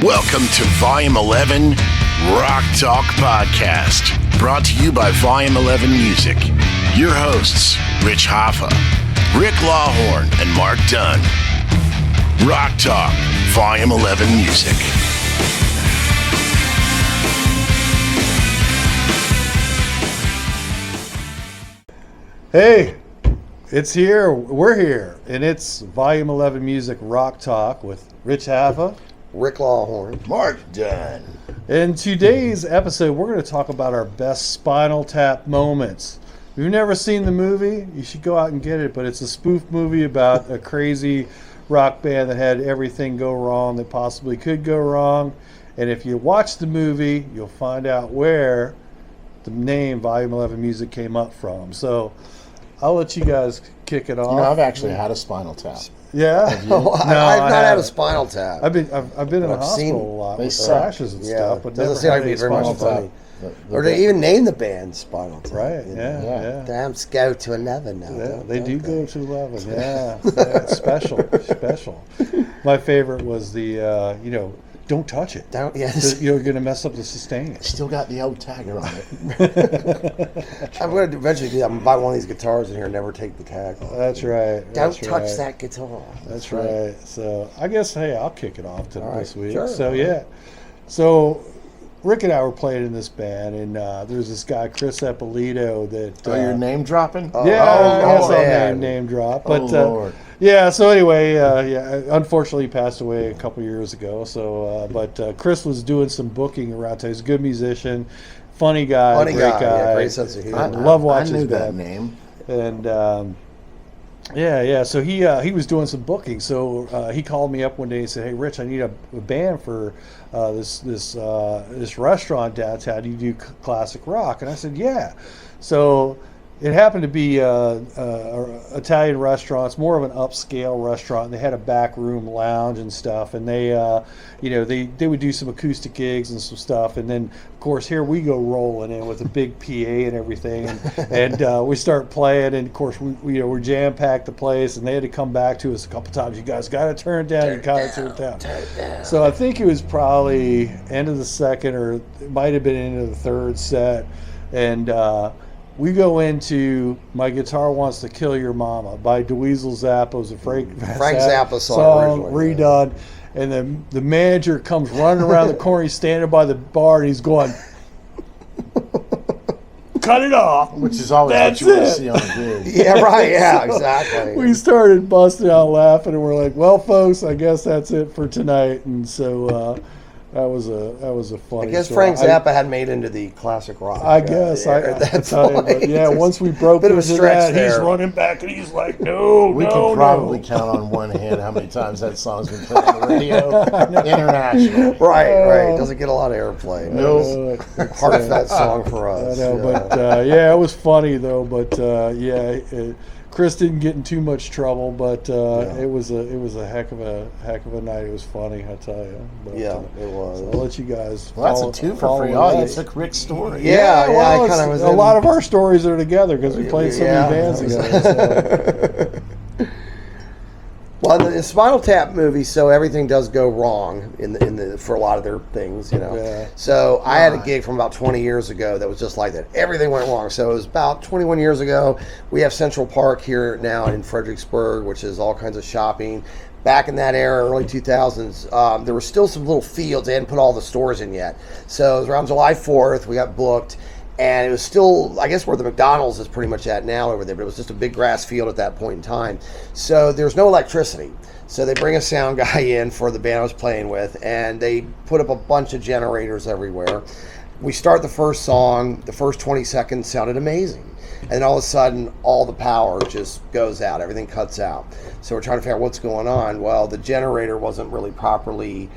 Welcome to Volume 11 RockTalk PodCast, brought to you by Volume 11 Music. Your hosts, Rich Hoffa, Rick Lawhorn, and Mark Dunn. RockTalk, Volume 11 Music. Hey, it's here. We're here, and it's Volume 11 Music Rock Talk with Rich Hoffa, Rick Lawhorn, Mark Dunn. In today's episode, we're going to talk about our best Spinal Tap moments. If you've never seen the movie, you should go out and get it, but it's a spoof movie about a crazy rock band that had everything go wrong that possibly could go wrong. And if you watch the movie, you'll find out where the name Volume 11 Music came up from. So I'll let you guys kick it off. You know, I've actually had a spinal tap. Yeah? I've not had a spinal tap. I've been in the hospital a lot with rashes and stuff, but doesn't never seem had like any it'd be very much Spinal fun. Or they even name the band Spinal Tap. Right, you know? yeah. Dams go to 11 now. Yeah, they do go to 11. Yeah, it's special. My favorite was the, don't touch it. You're going to mess up the sustain. Still got the old tagger on it. I'm going to eventually do that. I'm going to buy one of these guitars in here and never take the tag off. That's right. Don't touch that guitar. That's right. So I guess, hey, I'll kick it off this week. Sure. So, yeah. So Rick and I were playing in this band, and there's this guy, Chris Eppolito, that... you're name dropping? I guess I'll name drop. But, Lord. Yeah, so anyway, unfortunately he passed away a couple years ago. So, but Chris was doing some booking around town. He's a good musician, funny guy, great guy. Yeah, great sense of humor. I love watching his that band. name. And so he was doing some booking. So he called me up one day and said, "Hey, Rich, I need a band for this restaurant downtown. Do you do classic rock?" And I said, "Yeah." So it happened to be a Italian restaurant. It's more of an upscale restaurant. They had a back room lounge and stuff, and they would do some acoustic gigs and some stuff. And then, of course, here we go rolling in with a big PA and everything, and we start playing. And of course, we're jam packed the place, and they had to come back to us a couple times. You guys got to turn it down. You got to turn it down. So I think it was probably end of the second, or it might have been into the third set, and we go into "My Guitar Wants to Kill Your Mama" by DeWeasel Zappa. It was a Frank Zappa song redone. And the manager comes running around the corner. He's standing by the bar, and he's going, "Cut it off." Which is always what you want to see on a gig. Yeah, right. Yeah, exactly. We started busting out laughing, and we're like, "Well, folks, I guess that's it for tonight." And so that was a funny. I guess story. Frank Zappa had made into the classic rock. I guess. Once we broke bit of a into stretch that, he's there. running back, and he's like, "No, We can probably count on one hand how many times that song's been played on the radio internationally. Right. Doesn't get a lot of airplay. No. Heartfelt song for us. I know, but it was funny though. But Chris didn't get in too much trouble, but it was a heck of a night. It was funny, I tell you. But, it was. So I'll let you guys. Well, that's a two for free. Oh, you took Rick's story. Yeah, I kind of was. A lot of our stories are together because we played so many bands together. So. Well, the Spinal Tap movie, so everything does go wrong for a lot of their things, Yeah. So I had a gig from about 20 years ago that was just like that. Everything went wrong. So it was about 21 years ago. We have Central Park here now in Fredericksburg, which is all kinds of shopping. Back in that era, early 2000s, there were still some little fields. They hadn't put all the stores in yet. So it was around July 4th. We got booked. And it was still, I guess, where the McDonald's is pretty much at now over there, but it was just a big grass field at that point in time. So there's no electricity. So they bring a sound guy in for the band I was playing with, and they put up a bunch of generators everywhere. We start the first song, the first 20 seconds sounded amazing. And then all of a sudden, all the power just goes out. Everything cuts out. So we're trying to figure out what's going on. Well, the generator wasn't really properly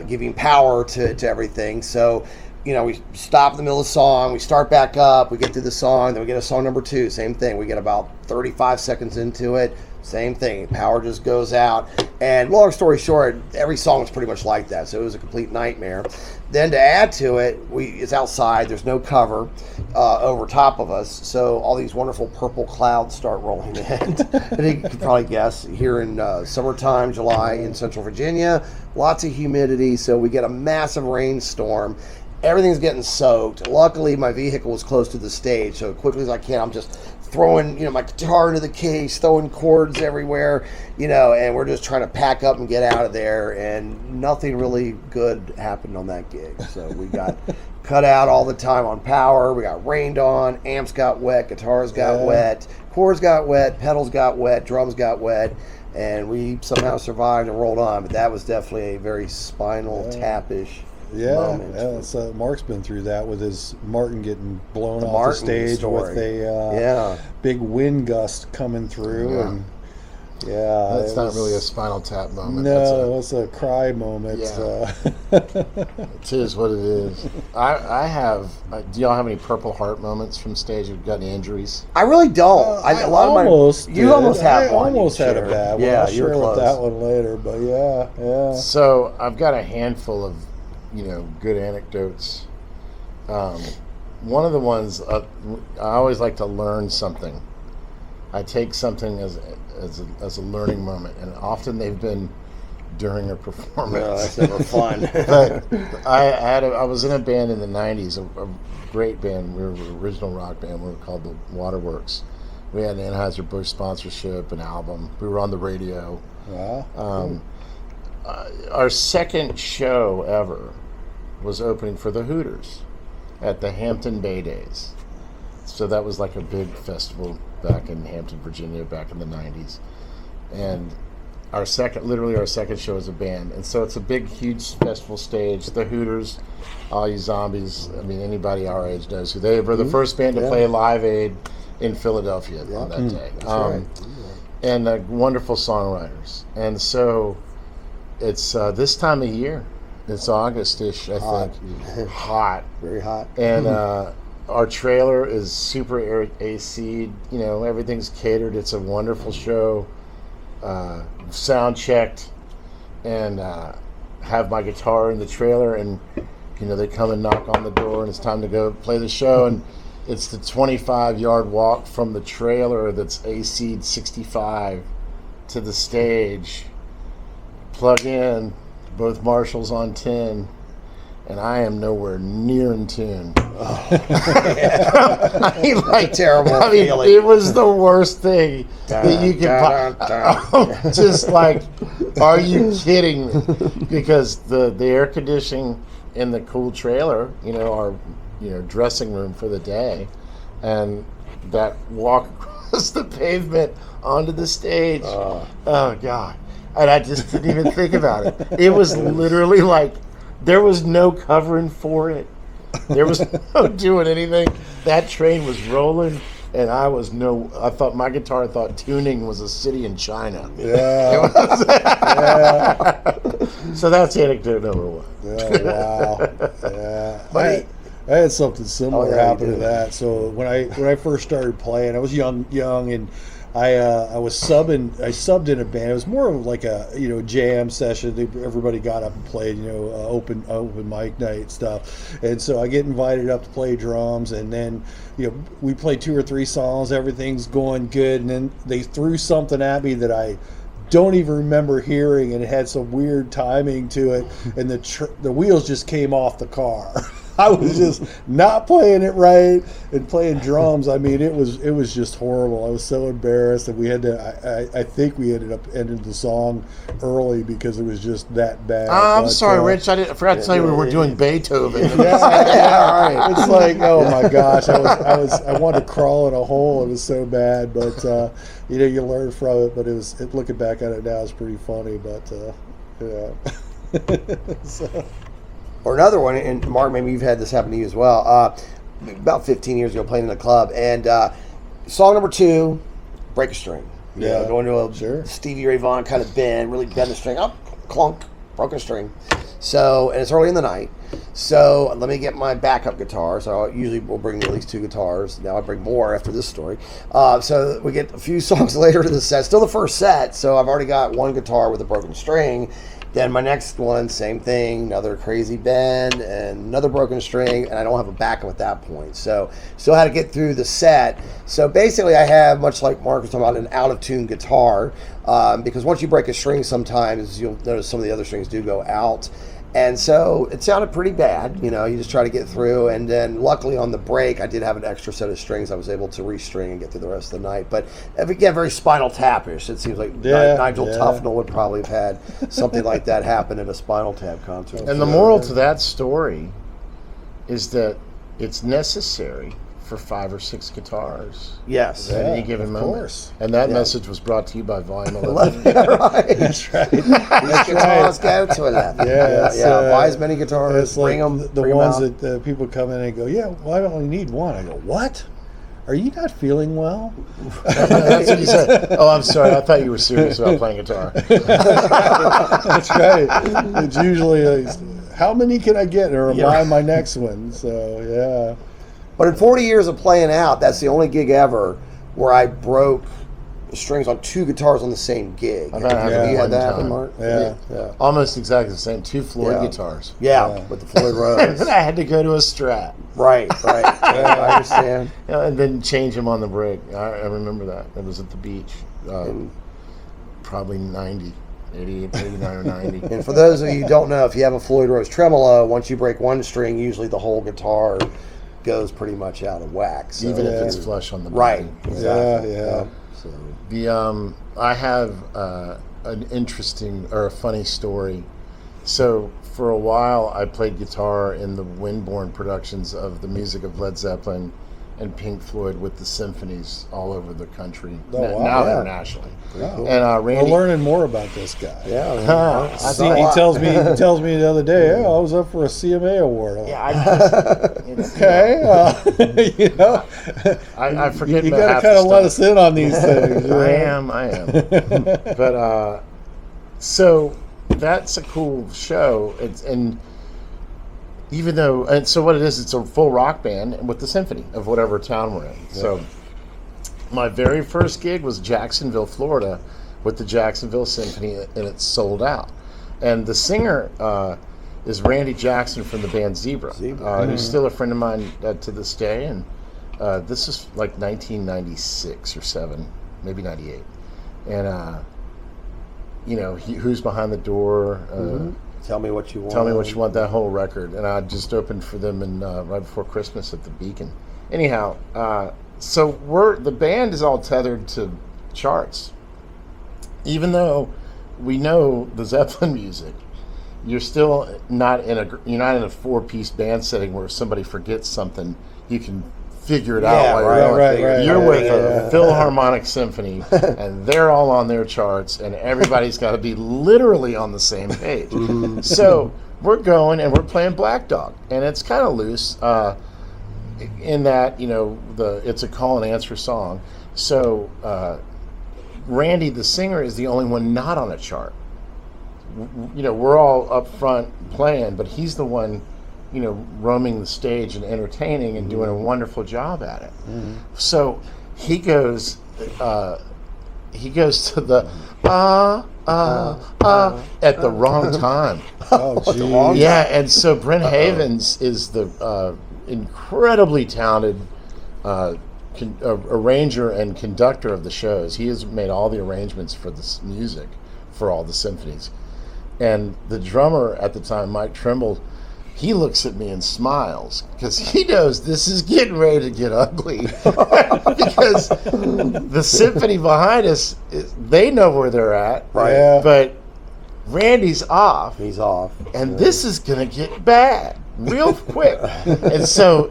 giving power to everything. So we stop in the middle of the song, we start back up, we get through the song, then we get a song number 2, same thing. We get about 35 seconds into it, Same thing. Power just goes out. And long story short, every song is pretty much like that. So it was a complete nightmare. Then to add to it, it's outside. There's no cover over top of us. So all these wonderful purple clouds start rolling in. And you can probably guess, here in summertime, July in Central Virginia, lots of humidity. So we get a massive rainstorm. Everything's getting soaked. Luckily, my vehicle was close to the stage. So quickly as I can, I'm just throwing, my guitar into the case, throwing chords everywhere, and we're just trying to pack up and get out of there, and nothing really good happened on that gig. So we got cut out all the time on power. We got rained on, amps got wet, guitars got wet, chords got wet, pedals got wet, drums got wet, and we somehow survived and rolled on. But that was definitely a very Spinal Tap-ish moment. So Mark's been through that with his Martin getting blown off the stage story. with a big wind gust coming through, and that's not really a Spinal Tap moment. No, it's a cry moment. Yeah. It is what it is. I have. Do y'all have any Purple Heart moments from stage? You've got any injuries? I really don't. You almost have one. I almost had a bad one. Yeah, I'll share with that one later. But yeah. So I've got a handful of good anecdotes. One of the ones I always like to learn something. I take something as a learning moment, and often they've been during a performance. No, that's never fun. But I was in a band in the '90s, a great band. We were an original rock band. We were called the Waterworks. We had an Anheuser-Busch sponsorship, an album. We were on the radio. Wow. Our second show ever was opening for the Hooters at the Hampton Bay Days. So that was like a big festival back in Hampton, Virginia, back in the 90s. And our second show as a band. And so it's a big, huge festival stage. The Hooters, all you zombies, anybody our age knows who they were. The first band to play Live Aid in Philadelphia on that day. That's right. And wonderful songwriters. And so it's this time of year. It's August-ish, I think. Hot. Very hot. And our trailer is super AC'd. Everything's catered. It's a wonderful show. Sound checked. And have my guitar in the trailer. And, they come and knock on the door, and it's time to go play the show. And it's the 25-yard walk from the trailer that's AC'd 65 to the stage. Plug in. Both Marshalls on 10, and I am nowhere near in tune. Terrible feeling. It was the worst thing that you could just like, are you kidding me? Because the air conditioning in the cool trailer, our dressing room for the day, and that walk across the pavement onto the stage. Oh God. And I just didn't even think about it. It was literally like there was no covering for it. There was no doing anything. That train was rolling, and I thought my guitar thought tuning was a city in China. Yeah. So that's anecdote number one. Yeah, wow. Yeah. I had something similar happen to that. So when I first started playing, I was young, and I was subbing. I subbed in a band. It was more of like a jam session. Everybody got up and played open mic night stuff. And so I get invited up to play drums, and then we played 2 or 3 songs. Everything's going good, and then they threw something at me that I don't even remember hearing, and it had some weird timing to it, and the wheels just came off the car. I was just not playing it right and playing drums. It was just horrible. I was so embarrassed, and we had to. I think we ended up ending the song early because it was just that bad. I'm sorry, Rich. I forgot to tell you we were doing Beethoven. Right. It's like, oh my gosh, I wanted to crawl in a hole. It was so bad, but you learn from it. But looking back at it now, it's pretty funny. But yeah. So. Or another one, and Mark, maybe you've had this happen to you as well. About 15 years ago, playing in a club, and song number 2, break a string. Going to a Stevie Ray Vaughan kind of bend, really bend the string up, clunk, broken string. So, and it's early in the night. So let me get my backup guitar. So I usually will bring at least 2 guitars. Now I bring more after this story. So we get a few songs later to the set. Still the first set. So I've already got 1 guitar with a broken string. Then my next one, same thing, another crazy bend and another broken string, and I don't have a backup at that point. So still had to get through the set. So basically I have, much like Mark was talking about, an out-of-tune guitar, because once you break a string sometimes, you'll notice some of the other strings do go out. And so it sounded pretty bad, you just try to get through. And then luckily on the break, I did have an extra set of strings I was able to restring and get through the rest of the night. But again, very Spinal Tap-ish. It seems like Nigel Tufnell would probably have had something like that happen at a Spinal Tap concert. And the moral to that story is that it's necessary for 5 or 6 guitars. Yes. At any given moment. Course. And that message was brought to you by Volume 11. Right. That's right. These guitars go to 11. Yeah. Buy as many guitars. It's like bring them. the ones that people come in and go, yeah, well, I only need 1. I go, what? Are you not feeling well? That's what you said. Oh, I'm sorry. I thought you were serious about playing guitar. That's right. It's usually, how many can I get or buy my next one? So, yeah. But in 40 years of playing out, that's the only gig ever where I broke the strings on 2 guitars on the same gig. I've had You had that happen, time. Mark? Yeah. Almost exactly the same. 2 Floyd Yeah. guitars. Yeah, with the Floyd And Rose. then I had to go to a Strat. Right. Yeah, I understand. And then change them on the break. I remember that. It was at the beach. Probably 90. 88, 89 or 90. And for those of you who don't know, if you have a Floyd Rose tremolo, once you break 1 string, usually the whole guitar goes pretty much out of whack. So, Even if it's flush on the body. right. Exactly. Yeah. So, I have an interesting or a funny story. So for a while, I played guitar in the Windborne productions of the music of Led Zeppelin and Pink Floyd with the symphonies all over the country, now internationally. Wow. And Randy, We're learning more about this guy. yeah. I think he tells me the other day, I was up for a CMA award. I'm like, okay. I forget. You got to kind of let us in on these things. I am. But so that's a cool show. And even though, and so what it is, it's a full rock band with the symphony of whatever town we're in. Yeah. So my very first gig was Jacksonville, Florida, with the Jacksonville Symphony, and it's sold out. And the singer is Randy Jackson from the band Zebra. Who's still a friend of mine to this day. And this is like 1996 or 7, maybe 98. And Who's Behind the Door? Tell Me What You Want. Tell Me What You Want, that whole record. And I just opened for them right before Christmas at the Beacon. Anyhow, so the band is all tethered to charts. Even though we know the Zeppelin music, you're still not in a 4-piece band setting where if somebody forgets something, you can figure it out. You're with a Philharmonic Symphony, and they're all on their charts, and everybody's got to be literally on the same page. So we're going and we're playing Black Dog, and it's kind of loose in that it's a call and answer song. So Randy, the singer, is the only one not on a chart. We're all up front playing, but he's the one roaming the stage and entertaining and doing a wonderful job at it. So he goes to the at the wrong time. Oh, geez. Yeah, and so Brent Havens is the incredibly talented arranger and conductor of the shows. He has made all the arrangements for this music for all the symphonies. And the drummer at the time, Mike Trimble, he looks at me and smiles because he knows this is getting ready to get ugly. Because the symphony behind us, they know where they're at. Right. Yeah. But Randy's off. He's off. And this is going to get bad real quick. And so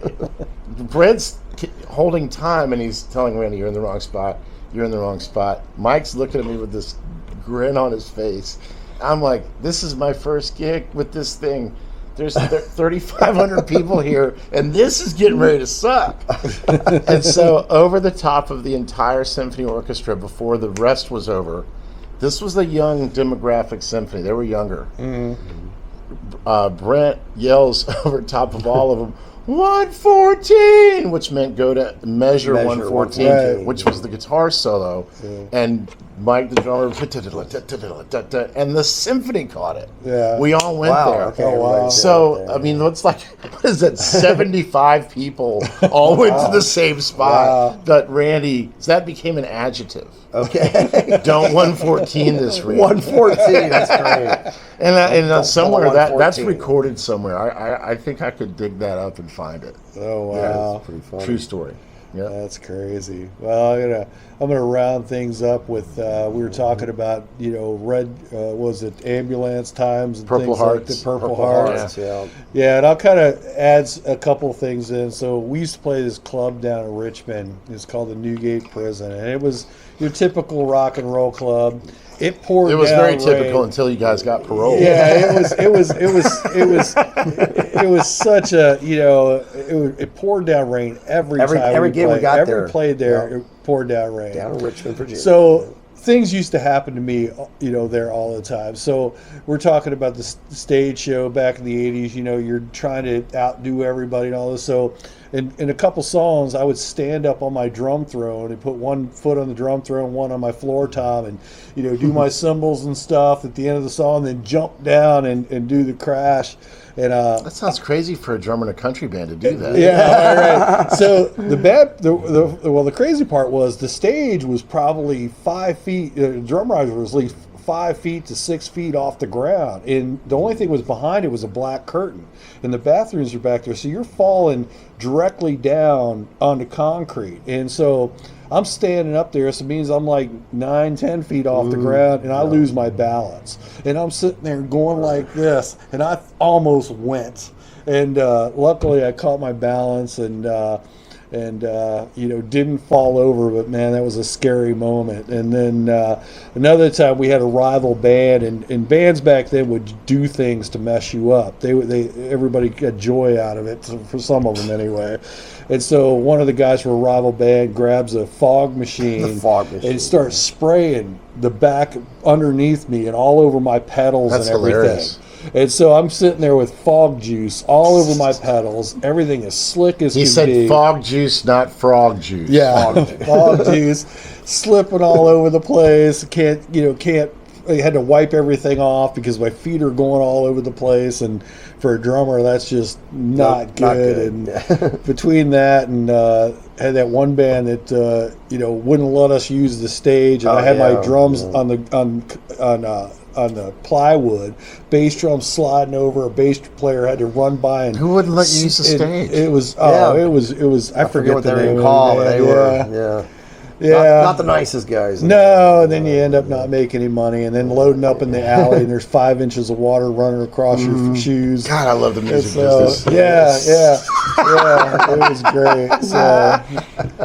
Brent's holding time and he's telling Randy, you're in the wrong spot. You're in the wrong spot. Mike's looking at me with this grin on his face. I'm like, this is my first gig with this thing. There's 3,500 people here, and this is getting ready to suck. And so over the top of the entire symphony orchestra, before the rest was over, this was a young demographic symphony. They were younger. Brent yells over top of all of them, 114, which meant go to measure 114, right. which was the guitar solo, and Mike the drummer, and the symphony caught it. Yeah. We all went there. Okay, Oh, wow. So, I mean, it's like, what is that, 75 people all went to the same spot. Wow. But Randy, that became an adjective. Okay. Don't 114 this, Randy. 114. That's great. And somewhere, that's 114. recorded somewhere. I think I could dig that up and find it. Oh wow. That's pretty funny. True story. Yeah. That's crazy. Well, I'm gonna round things up with we were talking about red was it ambulance times and Purple things like Hearts. the Purple Hearts. Hearts, yeah. Yeah, and I'll kind of add a couple of things in. So we used to play this club down in Richmond. It's called the Newgate Prison, and it was your typical rock and roll club. It poured. It was down very typical rain. until you guys got paroled. Yeah, it was such a it poured down rain every time every game we played. got Every there. played there, Yeah. it poured down rain. Down in Richmond, Virginia. So things used to happen to me, there all the time. So we're talking about the stage show back in the 80s. You're trying to outdo everybody and all this. So in a couple songs, I would stand up on my drum throne and put one foot on the drum throne, one on my floor tom, and do my cymbals and stuff at the end of the song, then jump down and do the crash. And That sounds crazy for a drummer in a country band to do that. yeah, right. So the crazy part was the stage was probably 5 feet. The drum riser was at least 5 feet to 6 feet off the ground, and the only thing was behind it was a black curtain, and the bathrooms are back there. So you're falling directly down onto concrete, and so I'm standing up there. So it means I'm like 9-10 feet off the ground, and I lose my balance, and I'm sitting there going like this, and I almost went, and luckily I caught my balance and didn't fall over, but man, that was a scary moment. And then another time we had a rival band, and bands back then would do things to mess you up. Everybody got joy out of it, for some of them anyway. And so one of the guys from a rival band grabs a fog machine, and starts spraying the back underneath me and all over my pedals. That's and everything. hilarious. And so I'm sitting there with fog juice all over my pedals. Everything is slick as He can said be. fog juice, not frog juice. Yeah, fog juice, slipping all over the place. I had to wipe everything off because my feet are going all over the place. And for a drummer, that's just not good. And between that and had that one band that wouldn't let us use the stage, and I had my drums on the plywood, bass drum sliding over. A bass player had to run by, and Who wouldn't let you use the stage? It was I forget what the they name were of called. the They band. were, Yeah. Not the nicest guys. No, and then you end up not making any money, and then loading up in the alley, and there's 5 inches of water running across your shoes. God, I love the music So, business. yeah, it was great. So,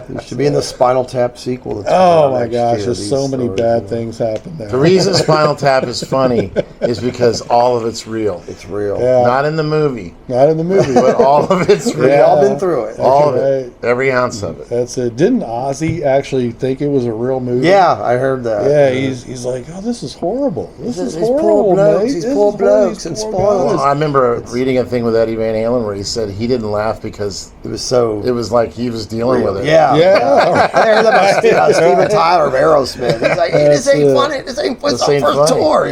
It should be in the Spinal Tap sequel. That's coming oh out my next gosh, year, there's these so many stories, bad things happen there. The reason Spinal Tap is funny is because all of it's real. It's real. Yeah. Not in the movie, Not in the movie, but all of it's real. We've Yeah. all been through it. All of Right. it. Every ounce of it. That's it. Didn't Ozzy actually think it was a real movie? Yeah, I heard that. Yeah, he's like, oh, this is horrible. This is These poor horrible, blokes, mate. these This poor is horrible. blokes and These poor spoilers. guys." I remember reading a thing with Eddie Van Halen where he said he didn't laugh because It was so. it was like he was dealing with it. Yeah. Yeah. I heard that about Steven Tyler of Aerosmith. He's like, hey, this That's ain't it. funny. This ain't This our ain't first funny. tour,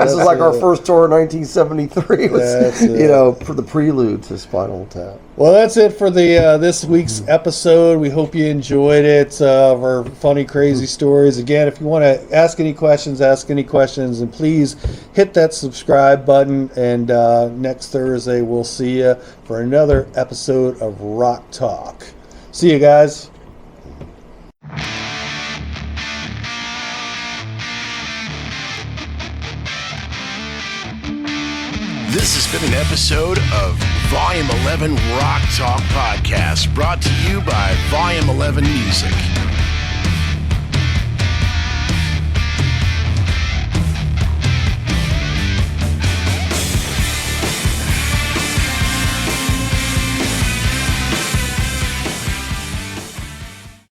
This is like our first tour in 1973. That's Was, it. for the prelude to Spinal Tap. Well, that's it for the this week's episode. We hope you enjoyed it. Of our funny, crazy stories. Again, if you want to ask any questions, and please hit that subscribe button. And next Thursday, we'll see you for another episode of Rock Talk. See you guys. This has been an episode of Volume 11 Rock Talk Podcast, brought to you by Volume 11 Music.